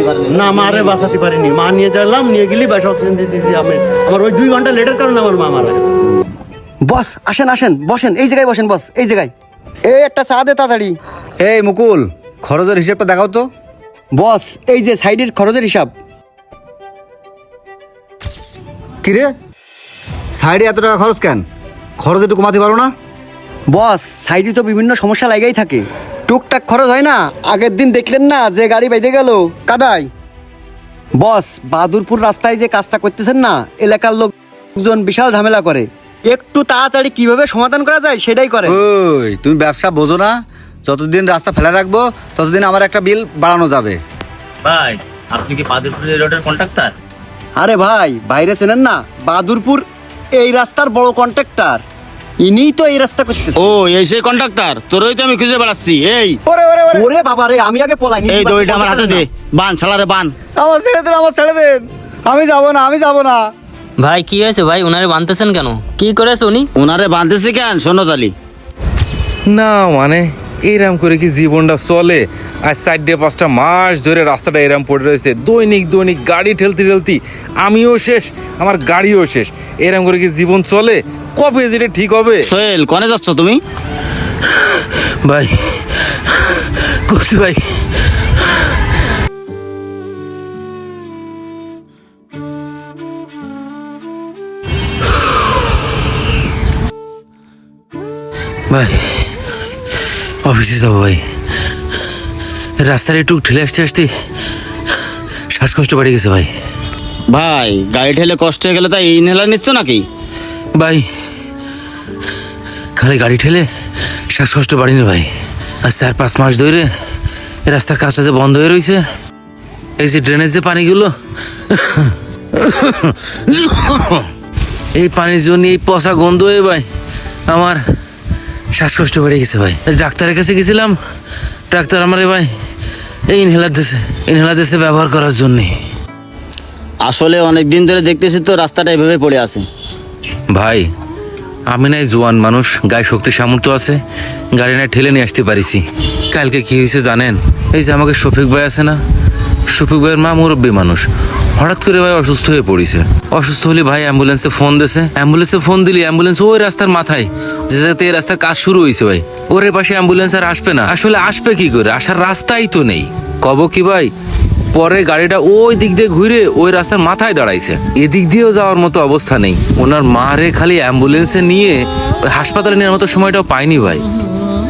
পারেনি? না, মারে বাঁচাতে পারিনি। মা নিয়ে গেলাম, নিয়ে গেলি বাস অক্সিজেন দিতে আমি আমার ওই 2 ঘন্টা লেটের কারণে আমার মা মারা গেছে। বস আসেন আসেন, বসেন এই জায়গায় বসেন বস, এই জায়গায়। এই একটা চা দে তাড়াতাড়ি। এই মুকুল, খরচের হিসেবটা দেখাও তো। বস এই যে সাইডের খরচের হিসাব। কিরে, সাইডে এত টাকা খরচ কেন? খরচ একটু কমাতে পারো না? বস সাইডে তো বিভিন্ন সমস্যা লাগাই থাকে, টুকটাক খরচ হয় না। আগের দিন দেখলেন না যে গাড়ি বাইতে গেল কাদায়। বস বাহাদুরপুর রাস্তায় যে কাজটা করতেছেন না, এলাকার লোকজন বিশাল ঝামেলা করে। একটু তাড়াতাড়ি কিভাবে সমাধান করা যায় সেটাই করে। ওই তুমি ব্যবসা বোঝো না? যতদিন রাস্তা ফেলা রাখবো ততদিন আমার একটা বিল বাড়ানো যাবে। ভাই, আপনি কি বাদুরপুর রোডের কন্ট্রাক্টর? আরে ভাই, বাইরে চেনেন না, বাহাদুরপুর এই রাস্তার বড় কন্ট্রাক্টর, ইনিই তো এই রাস্তা করতেছে। ও, এই সেই কন্ট্রাক্টর, তোরই তো আমি খুঁজে বেড়াচ্ছি। এই ওরে ওরে ওরে ওরে বাবা রে, আমি আগে পলাই। এই দড়িটা আমার হাতে দে, বান শালারে বান। আমার ছেড়ে দেন, আমার ছেড়ে দেন, আমি যাবো না, আমি যাবো না। ভাই কি হয়েছে ভাই, উনারে বানতেছেন কেন? কি করেছে উনি? ওনারে বাঁধতেছি কেন শোনত আলী? না মানে এইরকম করে কি জীবনটা চলে? আর 4-5টা মাস ধরে রাস্তাটা এরম পড়ে রয়েছে, দৈনিক দৈনিক গাড়ি ঠেলতে ঠেলতে আমিও শেষ, আমার গাড়িও শেষ। এরম করে কি জীবন চলে? কবে যেটা ঠিক হবে? সোহেল, কনে যাচ্ছ তুমি? ভাই করছি ভাই। ভাই অফিসে যাবো ভাই, রাস্তার একটু ঠেলে আসতে আসতে শ্বাসকষ্ট বেড়ে গেছে ভাই। ভাই, গাড়ি ঠেলে কষ্ট হয়ে গেলে তাই ইনহেলার নিচ্ছ নাকি? ভাই খালি গাড়ি ঠেলে শ্বাসকষ্ট বাড়িনি ভাই। আর 4-5 মাস ধরে এই রাস্তার কাজটা যে বন্ধ হয়ে রয়েছে, এই যে ড্রেনেজ যে পানিগুলো, এই পানির জন্য এই পচা গন্ধ হয়ে ভাই আমার শ্বাসকষ্ট বেড়ে গেছে ভাই। ডাক্তারের কাছে গেছিলাম, ডাক্তার আমারে ভাই এই ইনহেলার দিয়েছে ব্যবহার করার জন্যে। আসলে অনেক দিন ধরে দেখতেছি তো রাস্তাটা এভাবে পড়ে আছে। ভাই আমি নাই জোয়ান মানুষ, গায়ে শক্তি সামর্থ্য আছে, গাড়ি না ঠেলে নিয়ে আসতে পারিছি। কালকে কি হয়েছে জানেন? এই যে আমাকে শফিক ভাই আছে না, শফিক ভাইয়ের মা মুরব্বী মানুষ, হঠাৎ করে ভাই অসুস্থ হয়ে পড়েছে। অসুস্থ হলে ভাই অ্যাম্বুলেন্সে ফোন দিলি অ্যাম্বুলেন্স ওই রাস্তার মাথায় যে জায়গাতে এই রাস্তার কাজ শুরু হয়েছে ভাই, ওর পাশে অ্যাম্বুলেন্স আর আসবে না। আসলে আসবে কি করে, আসার রাস্তাই তো নেই। কব কি ভাই, পরে গাড়িটা ওই দিক দিয়ে ঘুরে ওই রাস্তার মাথায় দাঁড়াইছে, এদিক দিয়েও যাওয়ার মতো অবস্থা নেই। ওনার মারে খালি অ্যাম্বুলেন্সে নিয়ে হাসপাতালে নেওয়ার মতো সময়টাও পাইনি ভাই।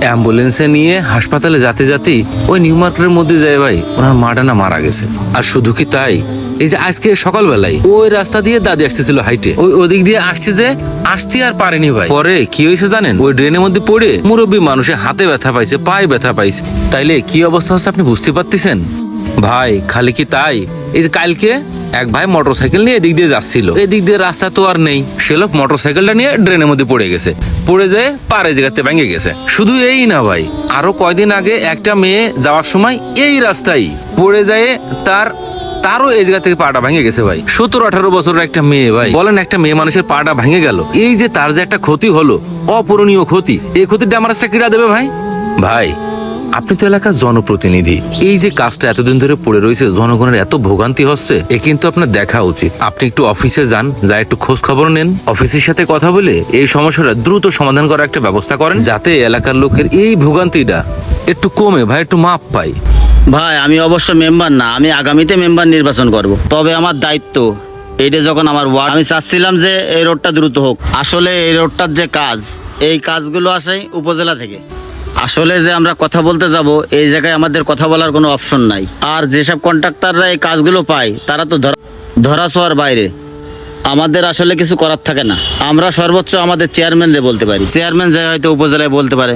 অ্যাম্বুলেন্সে নিয়ে হাসপাতালে যেতে যেতেই ওই নিউ মার্কেটের মধ্যে যায় ভাই ওনার মাটা না মারা গেছে। আর শুধু কি তাই, এই যে আজকে সকালবেলায় ওই রাস্তা দিয়ে দাদি আসতেছিল হাইটে, ওদিক দিয়ে আসছে যে আসতে আর পারেনি ভাই। পরে কি হয়েছে জানেন? ওই ড্রেনের মধ্যে পড়ে মুরব্বী মানুষের হাতে ব্যথা পাইছে, পায়ে ব্যথা পাইছে। তাইলে কি অবস্থা হচ্ছে আপনি বুঝতে পারতেছেন ভাই? খালি কি তাই, এই যে কালকে এক ভাই মোটরসাইকেল নিয়ে এদিক দিয়ে যাচ্ছিল, এদিক দিয়ে রাস্তা তো আর নেই, সে লোক মোটরসাইকেলটা নিয়ে ড্রেনের মধ্যে পড়ে গেছে, পড়ে যায় পারে জায়গাতে ভেঙে গেছে। শুধু এই না ভাই, আরো কয়দিন আগে একটা মেয়ে যাওয়ার সময় এই রাস্তায় পড়ে যায়, তারও এই জায়গা থেকে পাটা ভেঙে গেছে ভাই। 17-18 বছরের একটা মেয়ে ভাই, বলেন একটা মেয়ে মানুষের পাটা ভেঙে গেল, এই যে তার যে একটা ক্ষতি হলো, অপূরণীয় ক্ষতি, এই ক্ষতিটা আমার একটা কিরা দেবে ভাই? ভাই আপনি তো এলাকার জনপ্রতিনিধি, এই যে কাজটা এতদিন ধরে পড়ে রয়েছে, জনগণের এত ভোগান্তি হচ্ছে, এ কিন্তু আপনার দেখা উচিত। আপনি একটু অফিসে যান, যা একটু খোঁজ খবর নেন, অফিসের সাথে কথা বলে এই সমস্যাটা দ্রুত সমাধান করার একটা ব্যবস্থা করেন, যাতে এলাকার লোকের এই ভোগান্তিটা একটু কমে ভাই, একটু মাপ পাই। ভাই আমি অবশ্য মেম্বার না, আমি আগামীতে মেম্বার নির্বাচন করব। তবে আমার দায়িত্ব এইটা যখন আমার ওয়ার্ড, আমি চাচ্ছিলাম যে এই রোডটা দ্রুত হোক। আসলে এই রোডটার যে কাজ, এই কাজগুলো আসে উপজেলা থেকে। আসলে যে আমরা কথা বলতে যাব, এই জায়গায় আমাদের কথা বলার কোনো অপশন নাই। আর যেসব কন্ট্রাক্টররা এই কাজগুলো পায়, তারা তো ধরা ছোঁয়ার বাইরে। আমাদের আসলে কিছু করার থাকে না, আমরা সর্বোচ্চ আমাদের চেয়ারম্যানরে বলতে পারি। চেয়ারম্যান যে হয়তো উপজেলায় বলতে পারে,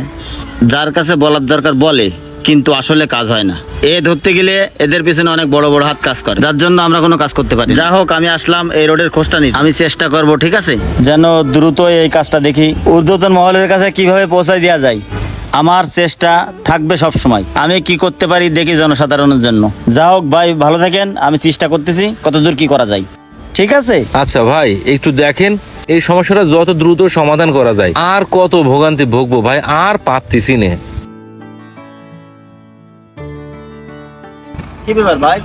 যার কাছে বলার দরকার বলে, কিন্তু আসলে কাজ হয় না। এ ধরতে গেলে এদের পিছনে অনেক বড় বড় হাত কাজ করে, যার জন্য আমরা কোনো কাজ করতে পারি। যা হোক, আমি আসলাম এই রোডের খোঁজটা নিতে। আমি চেষ্টা করব, ঠিক আছে, যেন দ্রুত এই কাজটা দেখি ঊর্ধ্বতন মহলের কাছে কিভাবে পৌঁছায় দেওয়া যায়। আমার চেষ্টা থাকবে সব সময়, আমি কি করতে পারি দেখি জনসাধারণের জন্য। যা হোক ভাই, ভালো থাকেন, আমি চেষ্টা করতেছি কতদূর কি করা যায়। ঠিক আছে? আচ্ছা ভাই একটু দেখেন এই সমস্যাটা যত দ্রুত সমাধান করা যায়। আর কত ভোগান্তি ভোগবো ভাই, আর পারতেছি না। কি ব্যাপার ভাই,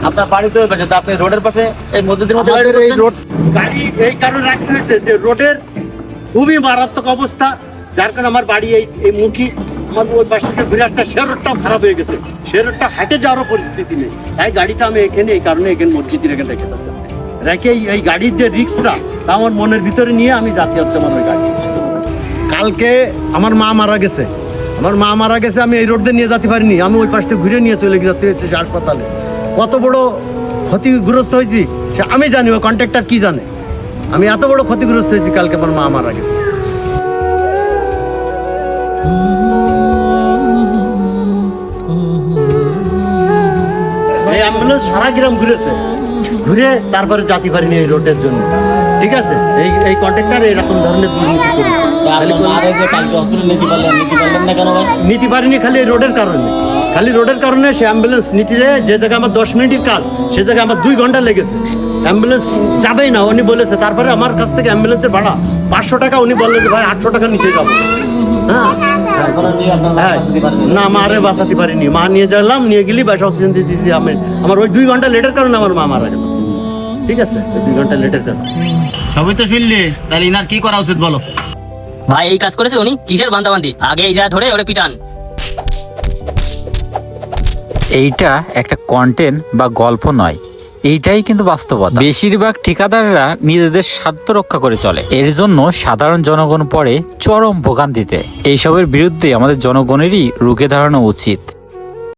আপনার বাড়ি তো ওই পাশে, তা আপনি রোডের পাশে এই মসজিদের মধ্যে আমাদের গাড়ি এই করছেন? রোড গাড়ি এই কারণে রাখতে হয়েছে যে রোডের খুবই মারাত্মক অবস্থা, যার কারণে আমার বাড়ি এই মুখী, আমার ওই পাশ থেকে ঘুরে আসতে সে রোডটাও খারাপ হয়ে গেছে, সে রোডটা হাঁটে যাওয়ারও পরিস্থিতি নেই। তাই গাড়িটা আমি এখানে এই কারণে এখানে মসজিদের এখানে রেখে দিতাম, রেখে এই গাড়ির যে রিক্সটা তা আমার মনের ভিতরে নিয়ে আমি যাতে হচ্ছে আমার ওই গাড়ি। কালকে আমার মা মারা গেছে, আমি এই রোড দিয়ে নিয়ে যেতে পারিনি, আমি ওই পাশ থেকে ঘুরে নিয়ে চলে যেতে হয়েছে হাসপাতালে। কত বড় ক্ষতিগ্রস্ত হয়েছি সে আমি জানি, ও কন্ট্রাক্টর কি জানে, আমি এত বড় ক্ষতিগ্রস্ত হয়েছি। কালকে আমার মা মারা গেছে। এই অ্যাম্বুলেন্স সারা গ্রাম ঘুরে তারপরে যেতে পারিনি এই রোডের জন্য। ঠিক আছে, এই কন্ট্রাক্টর এরকম ধরনের দুর্নীতি করেছে। তা আপনি মারে যে কালকে হসপিটালে নিতে পারলেন না কেন ভাই? নিতে পারিনি খালি এই রোডের কারণে, সে অ্যাম্বুলেন্স নিতে যায় যে জায়গায় আমার 10 মিনিটের কাজ, সে জায়গায় আমার 2 ঘন্টা লেগেছে। অ্যাম্বুলেন্স যাবেই না উনি বলেছে, তারপরে আমার কাছ থেকে অ্যাম্বুলেন্সের ভাড়া 500 টাকা, উনি বললেন যে ভাই 800 টাকা নিচে যাবো। হ্যাঁ তারপরে নিয়ে আপনার হ্যাঁ, বাসাতে পারবেন না মারে বাঁচাতে পারিনি, মা নিয়ে গেলি বাসা অক্সিজেন দিতে আমার ওই 2 ঘন্টা লেটের কারণে আমার মা মারা গেল। ঠিক আছে, 2 ঘন্টা লেটের কারণে। সবই তো শুনলি, তাহলে ইনার কি করা উচিত বলো? ভাই এই কাজ করেছে উনি, কিসের বান্দাবান্দি? আগে এই যা ধরে ওরে পিটান। এইটা একটা কন্টেন্ট বা গল্প নয়, এইটাই কিন্তু বাস্তবতা। বেশিরভাগ ঠিকাদাররা নিজেদের স্বার্থ রক্ষা করে চলে, এর জন্য সাধারণ জনগণ পড়ে চরম ভোগান্তিতে। এইসবের বিরুদ্ধে আমাদের জনগণেরই রুখে দাঁড়ানো উচিত।